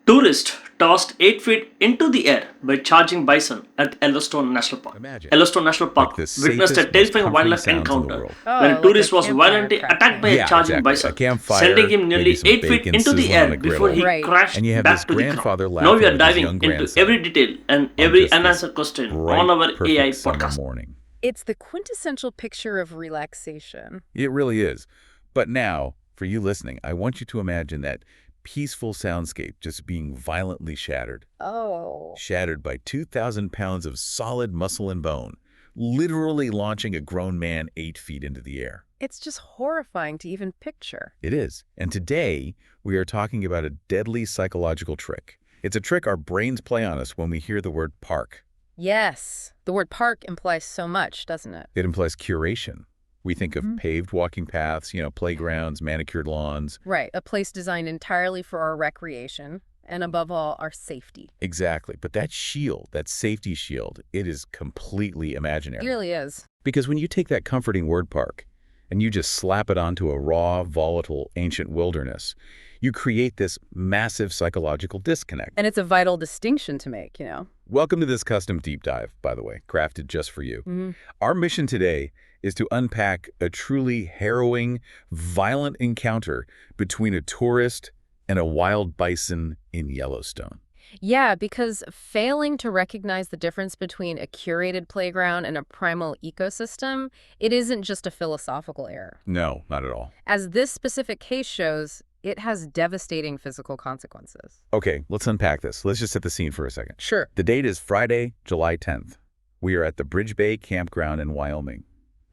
Tourist tossed 8 feet into the air by charging bison at Yellowstone National Park. Imagine, Yellowstone National like Park the witnessed a safest, most terrifying comforting wildlife sounds in the encounter world. when Oh, a like a tourist was campfire violently attacked by crashing. a Yeah, charging exactly. A bison, campfire, sending him maybe nearly some 8 feet bacon into the sizzling on air a before griddle. he Right. crashed And you have back this to the ground. grandfather Now we laughing are with his diving young into grandson every detail and on every just this unanswered question bright, on our AI perfect summer podcast. morning. It's the quintessential picture of relaxation. It really is. But now, for you listening, I want you to imagine that peaceful soundscape just being violently shattered. Oh. Shattered by 2,000 pounds of solid muscle and bone, literally launching a grown man 8 feet into the air. It's just horrifying to even picture. It is. And today, we are talking about a deadly psychological trick. It's a trick our brains play on us when we hear the word park. Yes. The word park implies so much, doesn't it? It implies curation. We think of paved walking paths, playgrounds, manicured lawns. Right. A place designed entirely for our recreation and, above all, our safety. Exactly. But that shield, that safety shield, it is completely imaginary. It really is. Because when you take that comforting word park and you just slap it onto a raw, volatile, ancient wilderness, you create this massive psychological disconnect. And it's a vital distinction to make, you know. Welcome to this custom deep dive, by the way, crafted just for you. Mm-hmm. Our mission today is to unpack a truly harrowing, violent encounter between a tourist and a wild bison in Yellowstone. Yeah, because failing to recognize the difference between a curated playground and a primal ecosystem, it isn't just a philosophical error. No, not at all. As this specific case shows, it has devastating physical consequences. Okay, let's unpack this. Let's just set the scene for a second. Sure. The date is Friday, July 10th. We are at the Bridge Bay Campground in Wyoming,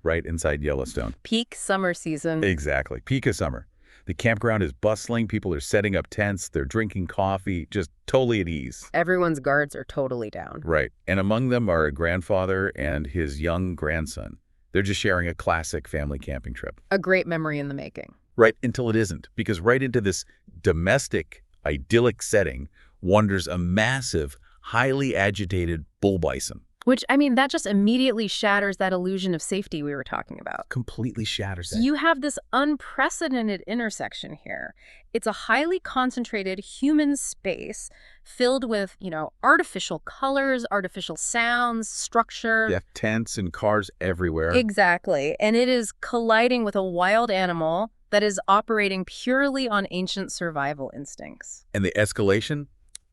right inside Yellowstone. Peak summer season. Exactly. Peak of summer. The campground is bustling. People are setting up tents. They're drinking coffee, just totally at ease. Everyone's guards are totally down. Right. And among them are a grandfather and his young grandson. They're just sharing a classic family camping trip. A great memory in the making. Right until it isn't, because right into this domestic, idyllic setting wanders a massive, highly agitated bull bison. Which, I mean, that just immediately shatters that illusion of safety we were talking about. Completely shatters So that. you have this unprecedented intersection here. It's a highly concentrated human space filled with, artificial colors, artificial sounds, structure. They have tents and cars everywhere. Exactly. And it is colliding with a wild animal that is operating purely on ancient survival instincts. And the escalation?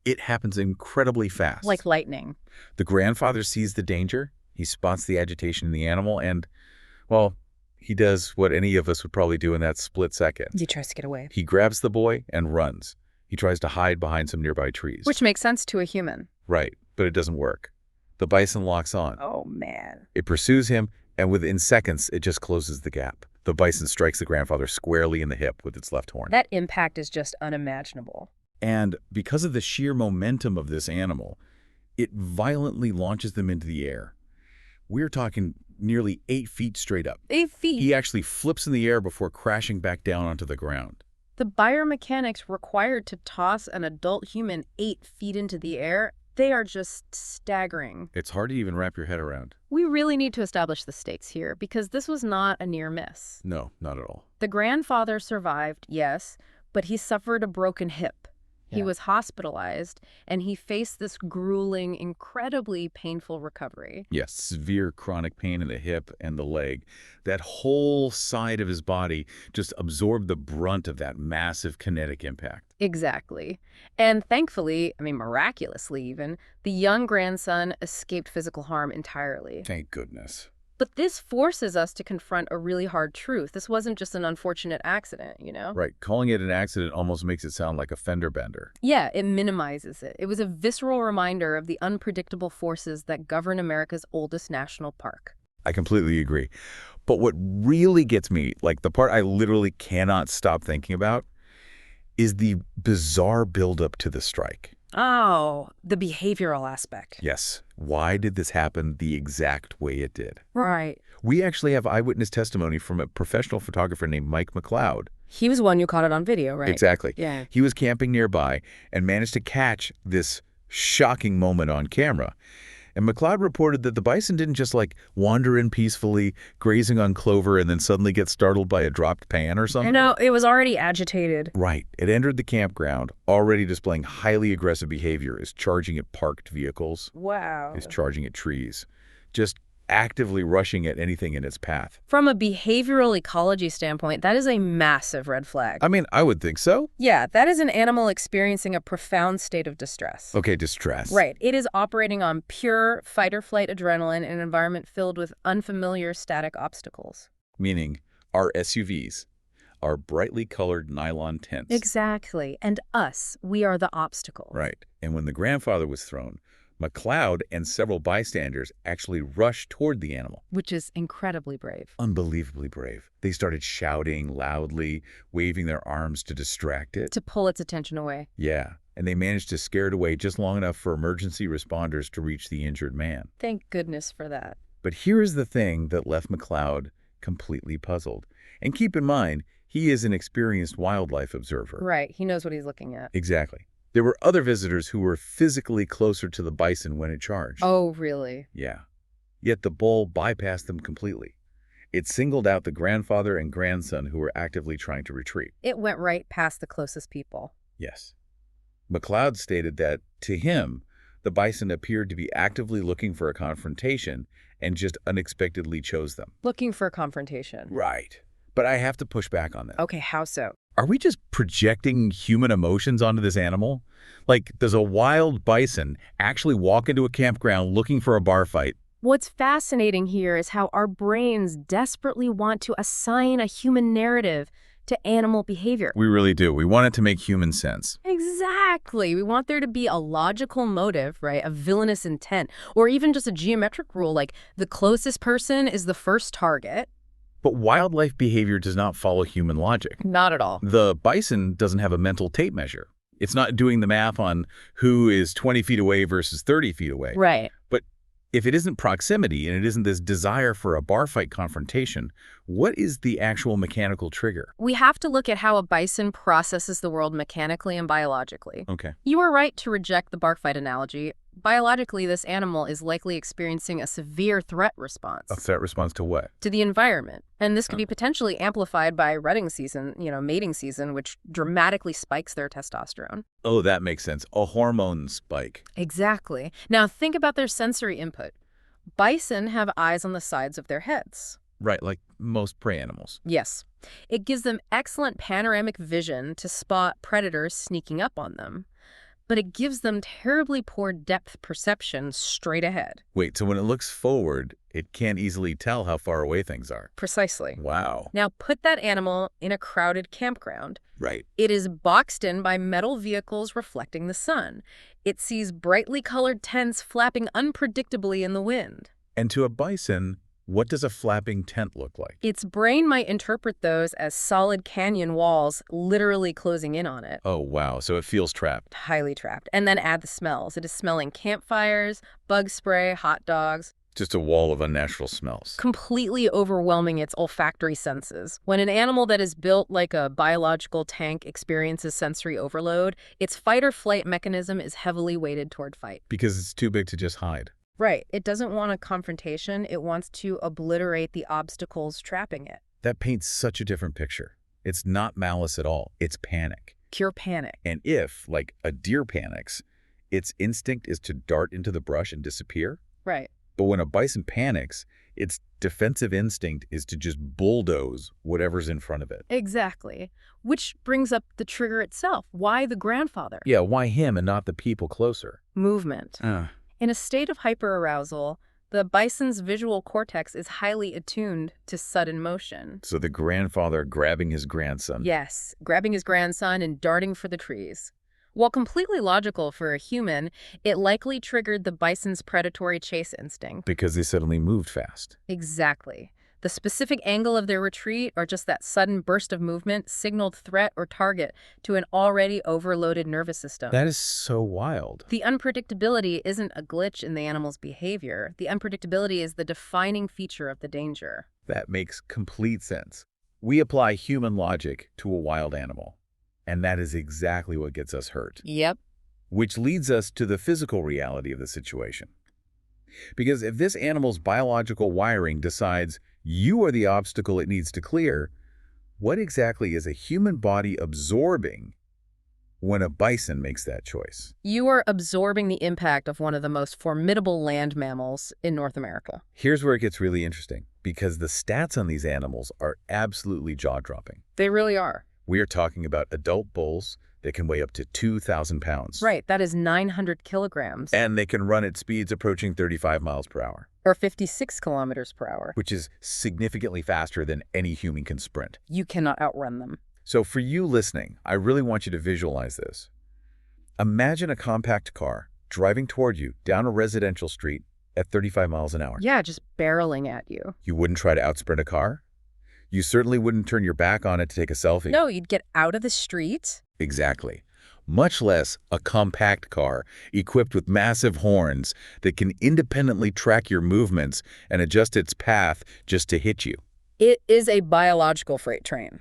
It happens incredibly fast. Like lightning. The grandfather sees the danger, he spots the agitation in the animal, and, well, he does what any of us would probably do in that split second. He tries to get away. He grabs the boy and runs. He tries to hide behind some nearby trees. Which makes sense to a human. Right, but it doesn't work. The bison locks on. Oh, man. It pursues him, and within seconds, it just closes the gap. The bison strikes the grandfather squarely in the hip with its left horn. That impact is just unimaginable. And because of the sheer momentum of this animal, it violently launches them into the air. We're talking nearly 8 feet straight up. 8 feet. He actually flips in the air before crashing back down onto the ground. The biomechanics required to toss an adult human 8 feet into the air, they are just staggering. It's hard to even wrap your head around. We really need to establish the stakes here, because this was not a near miss. No, not at all. The grandfather survived, yes, but he suffered a broken hip. He Yeah. was hospitalized, and he faced this grueling, incredibly painful recovery. Yes, severe chronic pain in the hip and the leg. That whole side of his body just absorbed the brunt of that massive kinetic impact. Exactly. And thankfully, miraculously even, the young grandson escaped physical harm entirely. Thank goodness. But this forces us to confront a really hard truth. This wasn't just an unfortunate accident, Right. Calling it an accident almost makes it sound like a fender bender. Yeah, it minimizes it. It was a visceral reminder of the unpredictable forces that govern America's oldest national park. I completely agree. But what really gets me, like the part I literally cannot stop thinking about, is the bizarre buildup to the strike. Oh, the behavioral aspect. Yes. Why did this happen the exact way it did? Right. We actually have eyewitness testimony from a professional photographer named Mike McLeod. He was one you caught it on video, right? Exactly. Yeah. He was camping nearby and managed to catch this shocking moment on camera. And McLeod reported that the bison didn't just wander in peacefully, grazing on clover, and then suddenly get startled by a dropped pan or something. No, it was already agitated. Right. It entered the campground, already displaying highly aggressive behavior, is charging at parked vehicles, Wow. is charging at trees, just actively rushing at anything in its path. From a behavioral ecology standpoint, that is a massive red flag. I mean, I would think so. Yeah, that is an animal experiencing a profound state of distress. Okay, distress. Right. It is operating on pure fight-or-flight adrenaline in an environment filled with unfamiliar static obstacles. Meaning our SUVs, our brightly colored nylon tents. Exactly. And us, we are the obstacle. Right. And when the grandfather was thrown, McLeod and several bystanders actually rushed toward the animal. Which is incredibly brave. Unbelievably brave. They started shouting loudly, waving their arms to distract it. To pull its attention away. Yeah, and they managed to scare it away just long enough for emergency responders to reach the injured man. Thank goodness for that. But here is the thing that left McLeod completely puzzled. And keep in mind, he is an experienced wildlife observer. Right. He knows what he's looking at. Exactly. There were other visitors who were physically closer to the bison when it charged. Oh, really? Yeah. Yet the bull bypassed them completely. It singled out the grandfather and grandson who were actively trying to retreat. It went right past the closest people. Yes. McLeod stated that, to him, the bison appeared to be actively looking for a confrontation and just unexpectedly chose them. Looking for a confrontation. Right. But I have to push back on that. Okay, how so? Are we just projecting human emotions onto this animal? Does a wild bison actually walk into a campground looking for a bar fight? What's fascinating here is how our brains desperately want to assign a human narrative to animal behavior. We really do. We want it to make human sense. Exactly. We want there to be a logical motive, right? A villainous intent, or even just a geometric rule like the closest person is the first target. But wildlife behavior does not follow human logic. Not at all. The bison doesn't have a mental tape measure. It's not doing the math on who is 20 feet away versus 30 feet away. Right. But if it isn't proximity and it isn't this desire for a bar fight confrontation, what is the actual mechanical trigger? We have to look at how a bison processes the world mechanically and biologically. Okay. You are right to reject the bar fight analogy. Biologically, this animal is likely experiencing a severe threat response. A threat response to what? To the environment. And this could be potentially amplified by rutting season, mating season, which dramatically spikes their testosterone. Oh, that makes sense. A hormone spike. Exactly. Now think about their sensory input. Bison have eyes on the sides of their heads. Right, like most prey animals. Yes. It gives them excellent panoramic vision to spot predators sneaking up on them. But it gives them terribly poor depth perception straight ahead. Wait, so when it looks forward, it can't easily tell how far away things are. Precisely. Wow. Now put that animal in a crowded campground. Right. It is boxed in by metal vehicles reflecting the sun. It sees brightly colored tents flapping unpredictably in the wind. And to a bison, what does a flapping tent look like? Its brain might interpret those as solid canyon walls literally closing in on it. Oh, wow. So it feels trapped. Highly trapped. And then add the smells. It is smelling campfires, bug spray, hot dogs. Just a wall of unnatural smells. Completely overwhelming its olfactory senses. When an animal that is built like a biological tank experiences sensory overload, its fight or flight mechanism is heavily weighted toward fight. Because it's too big to just hide. Right. It doesn't want a confrontation. It wants to obliterate the obstacles trapping it. That paints such a different picture. It's not malice at all. It's panic. Pure panic. And if, like a deer panics, its instinct is to dart into the brush and disappear. Right. But when a bison panics, its defensive instinct is to just bulldoze whatever's in front of it. Exactly. Which brings up the trigger itself. Why the grandfather? Yeah, why him and not the people closer? Movement. In a state of hyperarousal, the bison's visual cortex is highly attuned to sudden motion. So the grandfather grabbing his grandson. Yes, grabbing his grandson and darting for the trees. While completely logical for a human, it likely triggered the bison's predatory chase instinct. Because they suddenly moved fast. Exactly. The specific angle of their retreat or just that sudden burst of movement signaled threat or target to an already overloaded nervous system. That is so wild. The unpredictability isn't a glitch in the animal's behavior. The unpredictability is the defining feature of the danger. That makes complete sense. We apply human logic to a wild animal, and that is exactly what gets us hurt. Yep. Which leads us to the physical reality of the situation. Because if this animal's biological wiring decides you are the obstacle it needs to clear, what exactly is a human body absorbing when a bison makes that choice? You are absorbing the impact of one of the most formidable land mammals in North America. Here's where it gets really interesting, because the stats on these animals are absolutely jaw-dropping. They really are. We are talking about adult bulls that can weigh up to 2,000 pounds. Right, that is 900 kilograms. And they can run at speeds approaching 35 miles per hour. Or 56 kilometers per hour. Which is significantly faster than any human can sprint. You cannot outrun them. So for you listening, I really want you to visualize this. Imagine a compact car driving toward you down a residential street at 35 miles an hour. Yeah, just barreling at you. You wouldn't try to outsprint a car? You certainly wouldn't turn your back on it to take a selfie. No, you'd get out of the street. Exactly. Much less a compact car equipped with massive horns that can independently track your movements and adjust its path just to hit you. It is a biological freight train.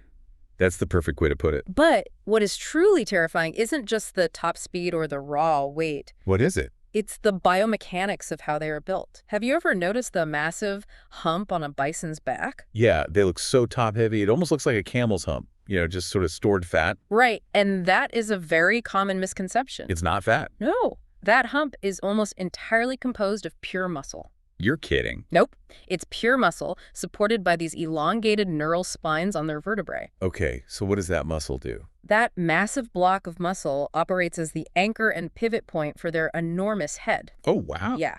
That's the perfect way to put it. But what is truly terrifying isn't just the top speed or the raw weight. What is it? It's the biomechanics of how they are built. Have you ever noticed the massive hump on a bison's back? Yeah, they look so top-heavy. It almost looks like a camel's hump, just sort of stored fat. Right, and that is a very common misconception. It's not fat. No, that hump is almost entirely composed of pure muscle. You're kidding. Nope. It's pure muscle supported by these elongated neural spines on their vertebrae. Okay, so what does that muscle do? That massive block of muscle operates as the anchor and pivot point for their enormous head. Oh, wow. Yeah.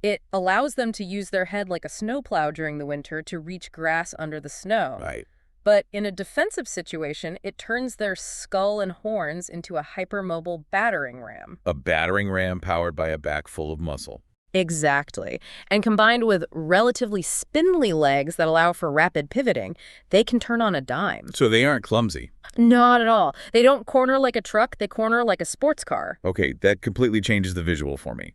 It allows them to use their head like a snowplow during the winter to reach grass under the snow. Right. But in a defensive situation, it turns their skull and horns into a hypermobile battering ram. A battering ram powered by a back full of muscle. Exactly. And combined with relatively spindly legs that allow for rapid pivoting, they can turn on a dime. So they aren't clumsy. Not at all. They don't corner like a truck, they corner like a sports car. Okay, that completely changes the visual for me.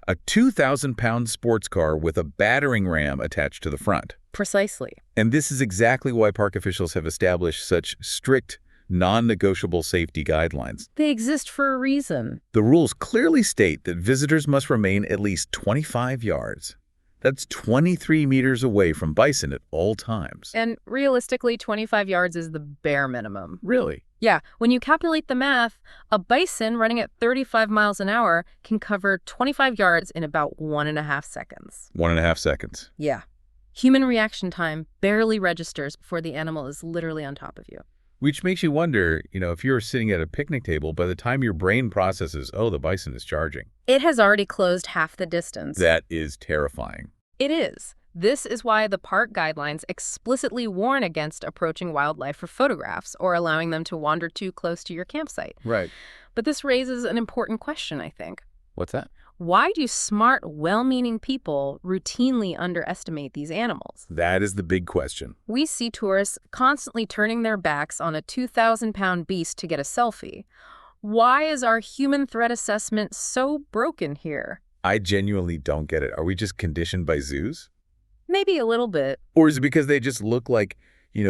A 2,000-pound sports car with a battering ram attached to the front. Precisely. And this is exactly why park officials have established such strict, non-negotiable safety guidelines. They exist for a reason. The rules clearly state that visitors must remain at least 25 yards. That's 23 meters away from bison at all times. And realistically, 25 yards is the bare minimum. Really? Yeah, when you calculate the math, a bison running at 35 miles an hour can cover 25 yards in about 1.5 seconds. 1.5 seconds. Yeah. Human reaction time barely registers before the animal is literally on top of you. Which makes you wonder, if you're sitting at a picnic table, by the time your brain processes, oh, the bison is charging. It has already closed half the distance. That is terrifying. It is. This is why the park guidelines explicitly warn against approaching wildlife for photographs or allowing them to wander too close to your campsite. Right. But this raises an important question, I think. What's that? Why do smart, well-meaning people routinely underestimate these animals? That is the big question. We see tourists constantly turning their backs on a 2,000-pound beast to get a selfie. Why is our human threat assessment so broken here? I genuinely don't get it. Are we just conditioned by zoos? Maybe a little bit. Or is it because they just look like,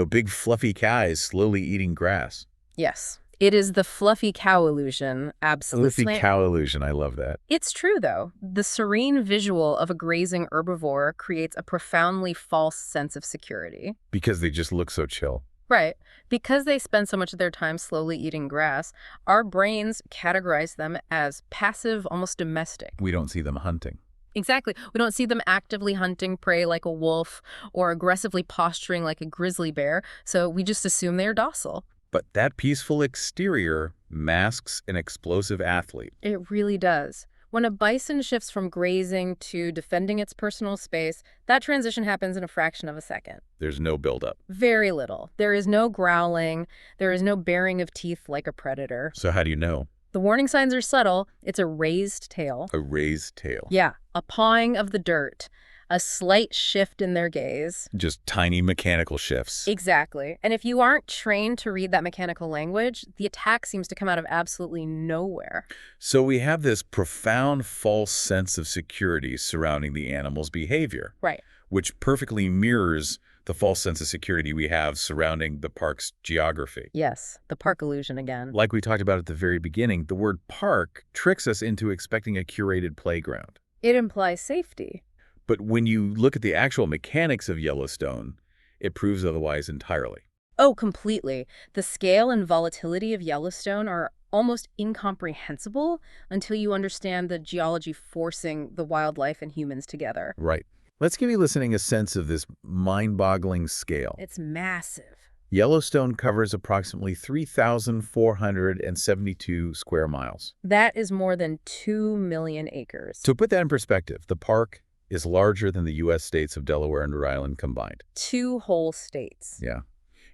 big fluffy cows slowly eating grass? Yes. It is the fluffy cow illusion, absolutely. Fluffy cow illusion, I love that. It's true, though. The serene visual of a grazing herbivore creates a profoundly false sense of security. Because they just look so chill. Right. Because they spend so much of their time slowly eating grass, our brains categorize them as passive, almost domestic. We don't see them hunting. Exactly. We don't see them actively hunting prey like a wolf or aggressively posturing like a grizzly bear, so we just assume they are docile. But that peaceful exterior masks an explosive athlete. It really does. When a bison shifts from grazing to defending its personal space, that transition happens in a fraction of a second. There's no buildup. Very little. There is no growling. There is no baring of teeth like a predator. So how do you know? The warning signs are subtle. It's a raised tail. A raised tail. Yeah, a pawing of the dirt. A slight shift in their gaze. Just tiny mechanical shifts. Exactly. And if you aren't trained to read that mechanical language, the attack seems to come out of absolutely nowhere. So we have this profound false sense of security surrounding the animal's behavior. Right. Which perfectly mirrors the false sense of security we have surrounding the park's geography. Yes, the park illusion again. Like we talked about at the very beginning, the word park tricks us into expecting a curated playground. It implies safety. But when you look at the actual mechanics of Yellowstone, it proves otherwise entirely. Oh, completely. The scale and volatility of Yellowstone are almost incomprehensible until you understand the geology forcing the wildlife and humans together. Right. Let's give you listening a sense of this mind-boggling scale. It's massive. Yellowstone covers approximately 3,472 square miles. That is more than 2 million acres. To put that in perspective, the park is larger than the U.S. states of Delaware and Rhode Island combined. 2 whole states. Yeah.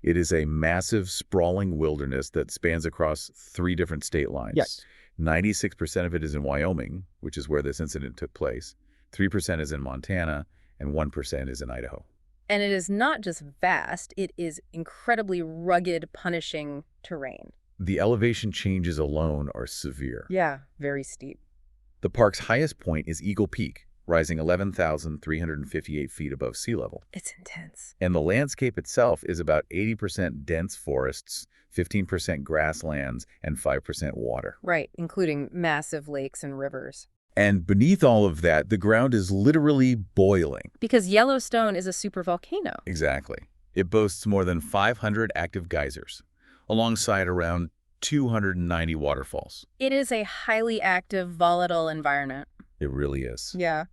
It is a massive, sprawling wilderness that spans across 3 different state lines. Yes. 96% of it is in Wyoming, which is where this incident took place. 3% is in Montana, and 1% is in Idaho. And it is not just vast, it is incredibly rugged, punishing terrain. The elevation changes alone are severe. Yeah, very steep. The park's highest point is Eagle Peak, rising 11,358 feet above sea level. It's intense. And the landscape itself is about 80% dense forests, 15% grasslands, and 5% water. Right, including massive lakes and rivers. And beneath all of that, the ground is literally boiling. Because Yellowstone is a supervolcano. Exactly. It boasts more than 500 active geysers, alongside around 290 waterfalls. It is a highly active, volatile environment. It really is. Yeah.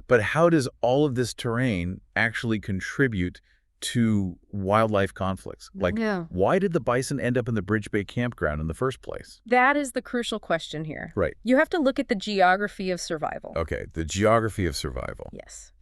But how does all of this terrain actually contribute to wildlife conflicts? Like, why did the bison end up in the Bridge Bay campground in the first place? That is the crucial question here. Right. You have to look at the geography of survival. Okay, the geography of survival. Yes.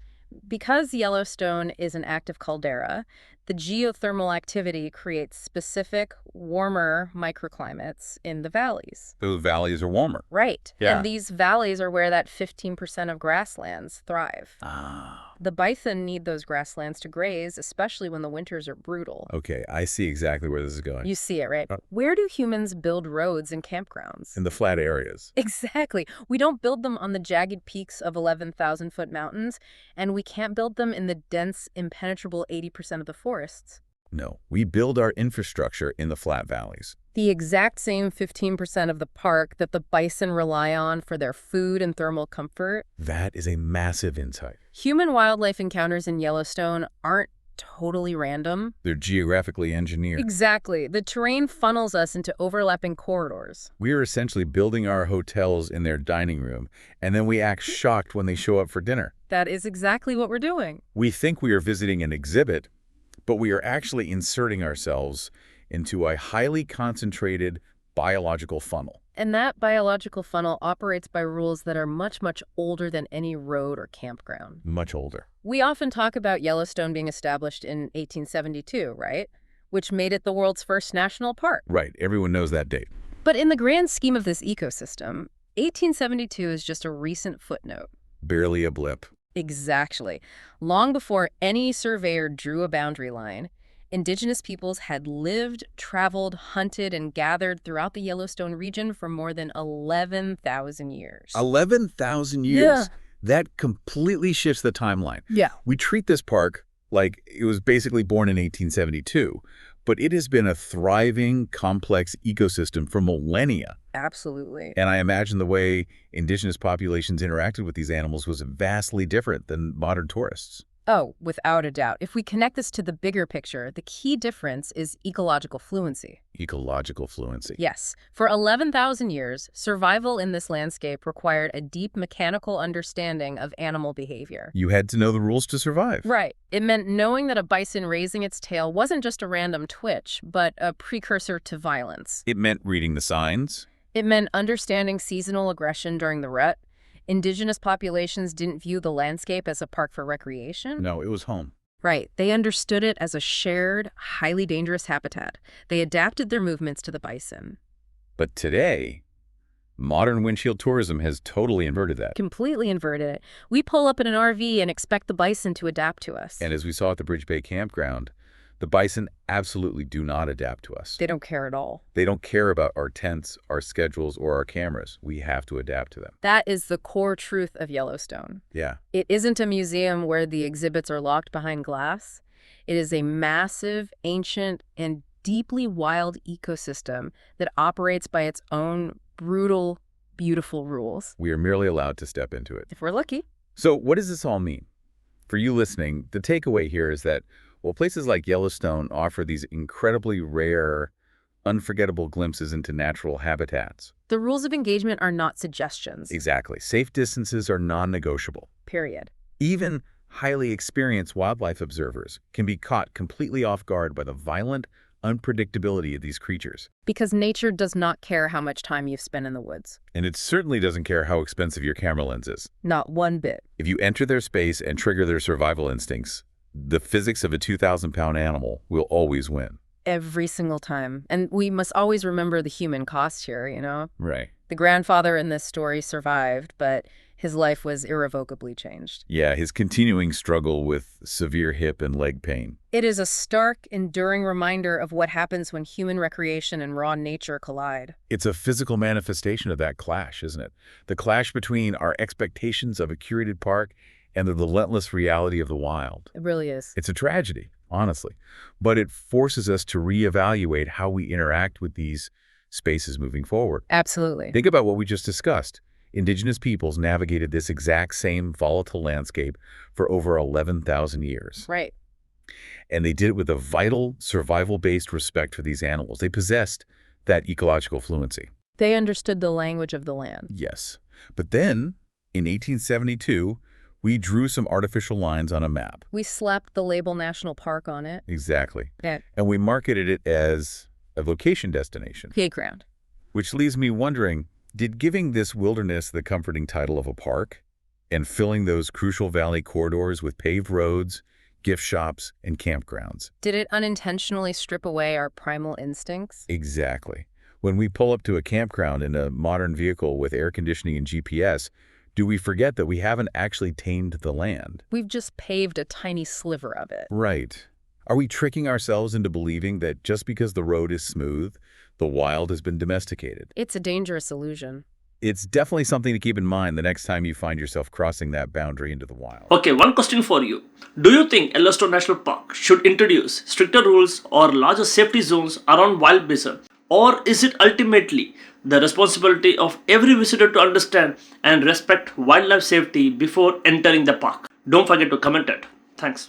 Because Yellowstone is an active caldera, the geothermal activity creates specific, warmer microclimates in the valleys. Those valleys are warmer. Right. Yeah. And these valleys are where that 15% of grasslands thrive. Ah. The bison need those grasslands to graze, especially when the winters are brutal. Okay, I see exactly where this is going. You see it, right? Where do humans build roads and campgrounds? In the flat areas. Exactly. We don't build them on the jagged peaks of 11,000-foot mountains, and we can't build them in the dense, impenetrable 80% of the forests. No, we build our infrastructure in the flat valleys. The exact same 15% of the park that the bison rely on for their food and thermal comfort. That is a massive insight. Human-wildlife encounters in Yellowstone aren't totally random. They're geographically engineered. Exactly. The terrain funnels us into overlapping corridors. We are essentially building our hotels in their dining room, and then we act shocked when they show up for dinner. That is exactly what we're doing. We think we are visiting an exhibit, but we are actually inserting ourselves into a highly concentrated biological funnel. And that biological funnel operates by rules that are much, much older than any road or campground. Much older. We often talk about Yellowstone being established in 1872, right? Which made it the world's first national park. Right, everyone knows that date. But in the grand scheme of this ecosystem, 1872 is just a recent footnote. Barely a blip. Exactly. Long before any surveyor drew a boundary line, indigenous peoples had lived, traveled, hunted, and gathered throughout the Yellowstone region for more than 11,000 years. 11,000 years? Yeah. That completely shifts the timeline. Yeah. We treat this park like it was basically born in 1872, but it has been a thriving, complex ecosystem for millennia. Absolutely. And I imagine the way indigenous populations interacted with these animals was vastly different than modern tourists. Oh, without a doubt. If we connect this to the bigger picture, the key difference is ecological fluency. Ecological fluency. Yes. For 11,000 years, survival in this landscape required a deep mechanical understanding of animal behavior. You had to know the rules to survive. Right. It meant knowing that a bison raising its tail wasn't just a random twitch, but a precursor to violence. It meant reading the signs. It meant understanding seasonal aggression during the rut. Indigenous populations didn't view the landscape as a park for recreation. No, it was home. Right. They understood it as a shared, highly dangerous habitat. They adapted their movements to the bison. But today, modern windshield tourism has totally inverted that. Completely inverted it. We pull up in an RV and expect the bison to adapt to us. And as we saw at the Bridge Bay campground, the bison absolutely do not adapt to us. They don't care at all. They don't care about our tents, our schedules, or our cameras. We have to adapt to them. That is the core truth of Yellowstone. Yeah. It isn't a museum where the exhibits are locked behind glass. It is a massive, ancient, and deeply wild ecosystem that operates by its own brutal beautiful rules. We are merely allowed to step into it. If we're lucky. So what does this all mean? For you listening, the takeaway here is that, while places like Yellowstone offer these incredibly rare, unforgettable glimpses into natural habitats. The rules of engagement are not suggestions. Exactly. Safe distances are non-negotiable. Period. Even highly experienced wildlife observers can be caught completely off guard by the violent unpredictability of these creatures. Because nature does not care how much time you've spent in the woods. And it certainly doesn't care how expensive your camera lens is. Not one bit. If you enter their space and trigger their survival instincts, the physics of a 2,000-pound animal will always win. Every single time. And we must always remember the human cost here, you know? Right. The grandfather in this story survived, but his life was irrevocably changed. Yeah, his continuing struggle with severe hip and leg pain. It is a stark, enduring reminder of what happens when human recreation and raw nature collide. It's a physical manifestation of that clash, isn't it? The clash between our expectations of a curated park and the relentless reality of the wild. It really is. It's a tragedy, honestly, but it forces us to reevaluate how we interact with these spaces moving forward. Absolutely. Think about what we just discussed. Indigenous peoples navigated this exact same volatile landscape for over 11,000 years. Right. And they did it with a vital, survival-based respect for these animals. They possessed that ecological fluency. They understood the language of the land. Yes. But then, in 1872, we drew some artificial lines on a map. We slapped the label National Park on it. Exactly. Yeah. And we marketed it as a vacation destination. Playground. Which leaves me wondering, did giving this wilderness the comforting title of a park and filling those crucial valley corridors with paved roads, gift shops, and campgrounds? Did it unintentionally strip away our primal instincts? Exactly. When we pull up to a campground in a modern vehicle with air conditioning and GPS, do we forget that we haven't actually tamed the land? We've just paved a tiny sliver of it. Right. Are we tricking ourselves into believing that just because the road is smooth, the wild has been domesticated? It's a dangerous illusion. It's definitely something to keep in mind the next time you find yourself crossing that boundary into the wild. Okay, one question for you. Do you think Yellowstone National Park should introduce stricter rules or larger safety zones around wild bison? Or is it ultimately the responsibility of every visitor to understand and respect wildlife safety before entering the park? Don't forget to comment it. Thanks.